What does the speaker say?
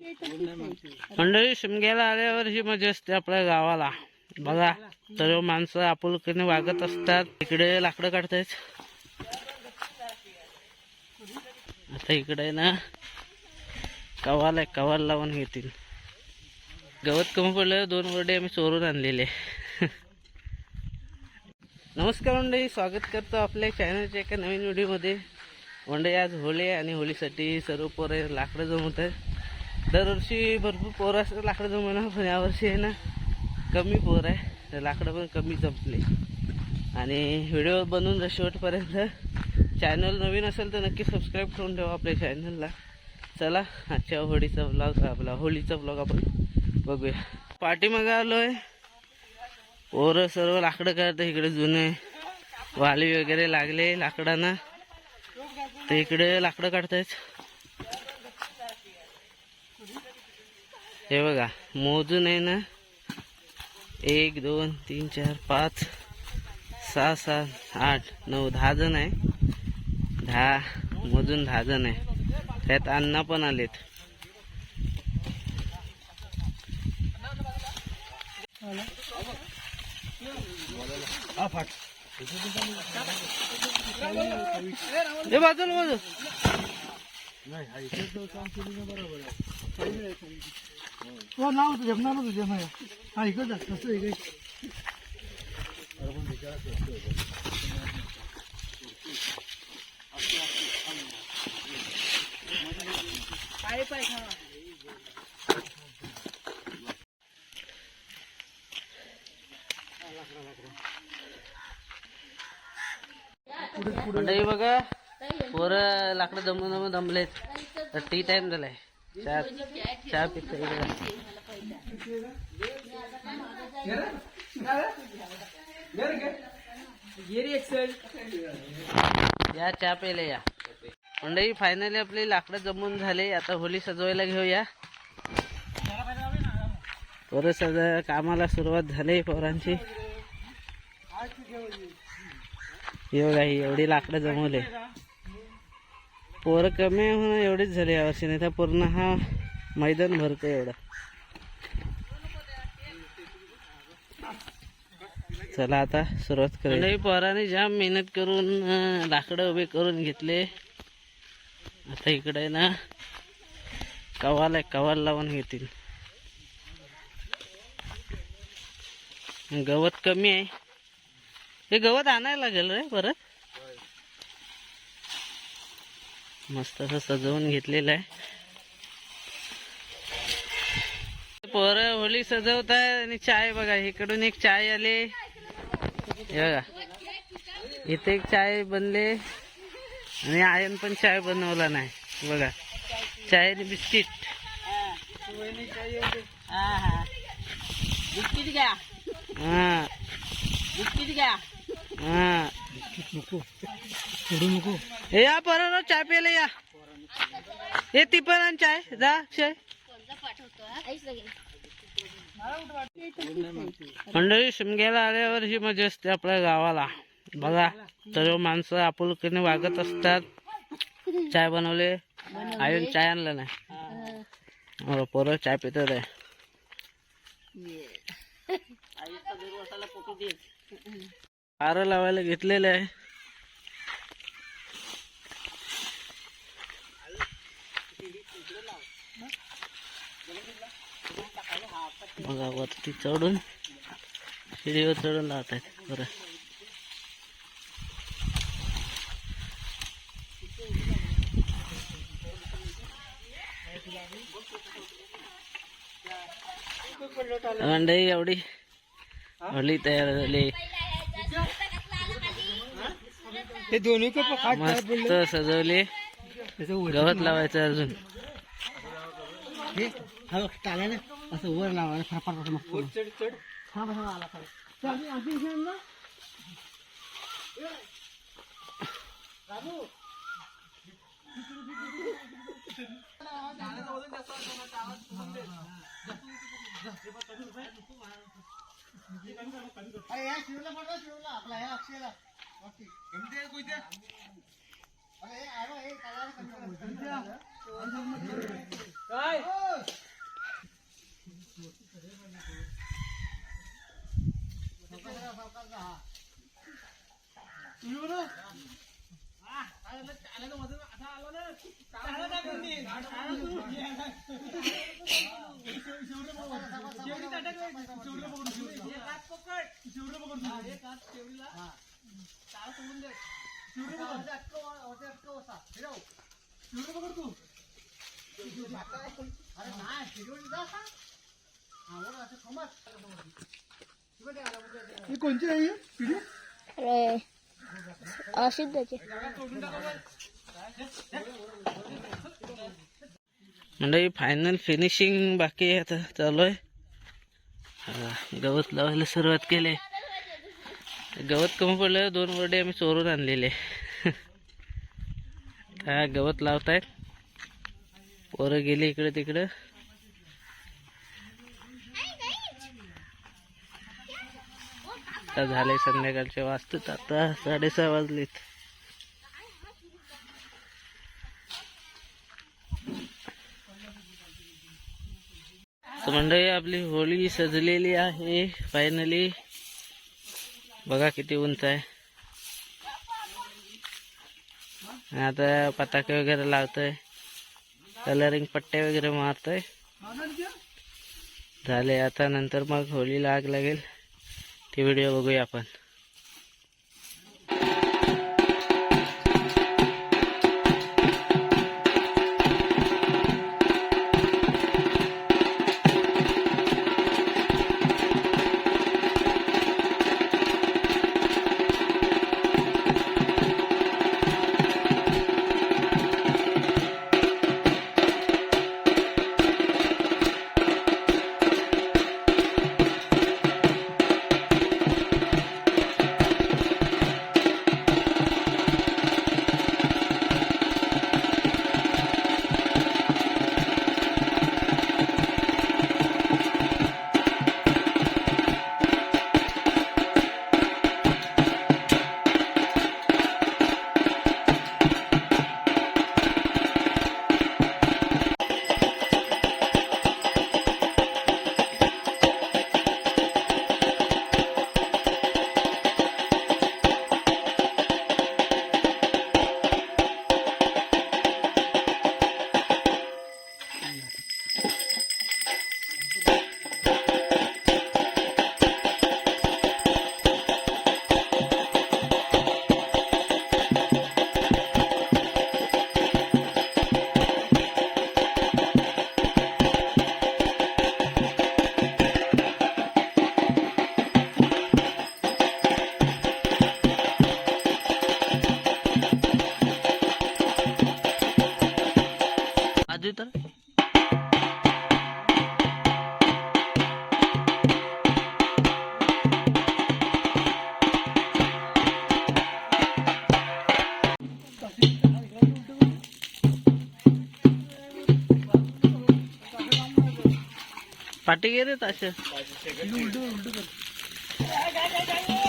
मंडळी शिमग्याला आल्यावर ही मजा असते आपल्या गावाला. बघा सर्व माणसं आपुलकीने वागत असतात. इकडे लाकडं काढतायत. आता इकडे ना कवाल आहे, कवाल लावून घेतील. गवत कमी पडलं, 2 वरडे आम्ही चोरून आणलेले. नमस्कार मंडळी, स्वागत करतो आपल्या चॅनलच्या एका नवीन व्हिडिओमध्ये. मंडळी आज होळी आणि होळीसाठी सर्व पोरं लाकडं जमवत आहेत. दरवर्षी भरपूर पोरं असतात लाकडं जमवणं, पण यावर्षी आहे ना कमी पोर आहे, तर लाकडं पण कमी जमले. आणि व्हिडिओ बनवून शेवटपर्यंत. चॅनल नवीन असेल तर नक्की सबस्क्राईब करून ठेवा आपल्या चॅनलला. चला आजच्या होळीचा ब्लॉग, आपला होळीचा ब्लॉग आपण बघूया. पाठीमागं आलोय, पोरं सर्व लाकडं काढतात. इकडे जुने वाली वगैरे लागले लाकडांना, ते इकडे लाकडं काढतायत. हे बघा मोजून आहे ना, 1 2 3 4 5 6 7 8 9 10 जण आहे. 10 मोजून 10 जण आहे. त्यात अण्णा पण आलेत. हे बाजूला बाजू नाव जमणार तुझ्या नाही. हा इकडं कसं इकडे मंडळी बघा, पोरं लाकडं जमून दमलेत. तर टी टाइम झालाय. चहा पित या, चहा प्यायला या. मंडळी फायनली आपली लाकडं जमून झाले. आता होळी सजवायला घेऊया. पोरं कामाला सुरुवात झाली पोरांची. ही एवढी लाकडं जमवले. पोरं कमी होणं एवढीच झाली यावर्षी, नाही तर पूर्ण हा मैदान भरतं एवढं. चला आता सुरुवात करूया. पोराने जाम मेहनत करून लाकडं उभे करून घेतले. आता इकडे ना कवाल आहे, कवाल लावून घेतील. गवत कमी आहे. हे गवत आणायला लागेल रे परत. मस्त असं सजवून घेतलेलं आहे. पोरं होळी सजवत आहे. आणि चाय बघा, इकडून एक चाय आले. हे बघा इथे एक चाय बनले. आणि आयन पण चाय बनवला नाही. बघा चाय आणि बिस्किट. बिस्किट घ्या. हा बिस्किट घ्या. हा नको हे या बरोबर चाय प्यायला या. हे ती पण चाय जा चाय. मंडळी शिमग्याला आल्यावर ही मजा असते आपल्या गावाला. बघा सर्व माणसं आपुलकीने वागत असतात. चाय बनवले, आईन चाय आणलं नाही. पोरं चाय पितात आहे. पारं लावायला घेतलेलं आहे. बघा वरती चढून, शिडीवर चढून लावत आहेत. बरं मंडळी एवढी होळी तयार झाली. हे दोन्ही मस्त सजवले. गवत लावायचं अजून. टाळा ना असं वर लावायला फार मस्त. आपला ही कोणची आहे पिढी? असिद्धाचे म्हणजे फायनल फिनिशिंग बाकी आहे, आता चालू आहे. गवत लावायला सुरुवात केली. गवत कमी पडलं, 2 वडे आम्ही चोरून आणलेले. हा गवत लावतायत, पोरं गेली इकडे तिकडं. आता झाले संध्याकाळचे वाजतात, आता 6:30 वाजलेत. तर मंडळी आपली होळी सजलेली आहे फायनली. बघा किती उंच आहे. आता पताके वगैरे लावतोय, कलरिंग पट्टे वगैरे मारतोय. झाले आता, नंतर मग होळीला आग लागेल, ती व्हिडिओ बघूया आपण. आधी तर पाठी गेले ताश. उलट उलट कर.